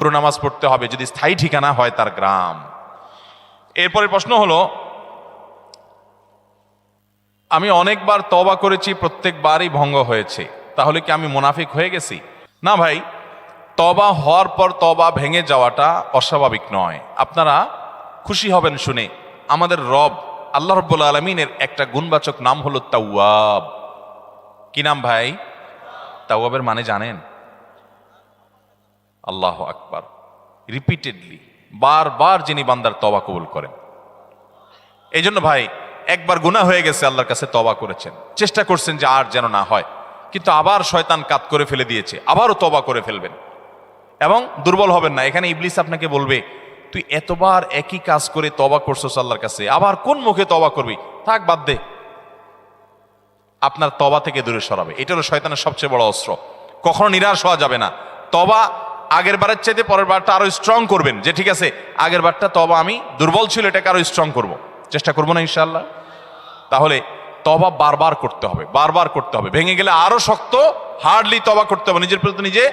পুরো নামাজ পড়তে হবে যদি স্থায়ী ঠিকানা হয় তার গ্রাম। এরপরে প্রশ্ন হলো, আমি অনেকবার তওবা করেছি, প্রত্যেকবারই ভঙ্গ হয়েছে, তাহলে কি আমি মুনাফিক হয়ে গেছি? না ভাই, তওবা হওয়ার পর তওবা ভেঙে যাওয়াটা অস্বাভাবিক নয়। আপনারা খুশি হবেন শুনে, আমাদের রব আল্লাহ রাব্বুল আলামিনের একটা গুণবাচক নাম হলো তাওয়াব। কি নাম ভাই? তাওয়াবের মানে জানেন? আল্লাহু আকবার। রিপিটেডলি, বারবার যিনি বান্দার তওবা কবুল করেন। এই জন্য ভাই, একবার গুনাহ হয়ে গেছে, আল্লাহর কাছে তওবা করেছেন, চেষ্টা করছেন যে আর যেন না হয়, কিন্তু আবার শয়তান কাত করে ফেলে দিয়েছে, আবারও তওবা করে ফেলবেন এবং দুর্বল হবেন না। এখানে ইবলিস আপনাকে বলবে, তুই এতবার একই কাজ করে তওবা করছস আল্লাহর কাছে, আবার কোন মুখে তওবা করবি? থাক, বাদ দে। আপনার তওবা থেকে দূরে সরাবে। এটা হলো শয়তানের সবচেয়ে বড় অস্ত্র। কখনো নিরাশ হওয়া যাবে না। তওবা আগের বারের চাইতে পরের বারটা আরো স্ট্রং করবেন, যে ঠিক আছে আগের বারটা তওবা আমি দুর্বল ছিল, এটাকে আরো স্ট্রং করব, চেষ্টা করবো না ইনশাআল্লাহ। তাহলে তওবা বারবার করতে হবে, বারবার করতে হবে। ভেঙে গেলে আরো শক্ত হার্ডলি তওবা করতে হবে, নিজের প্রতি নিজে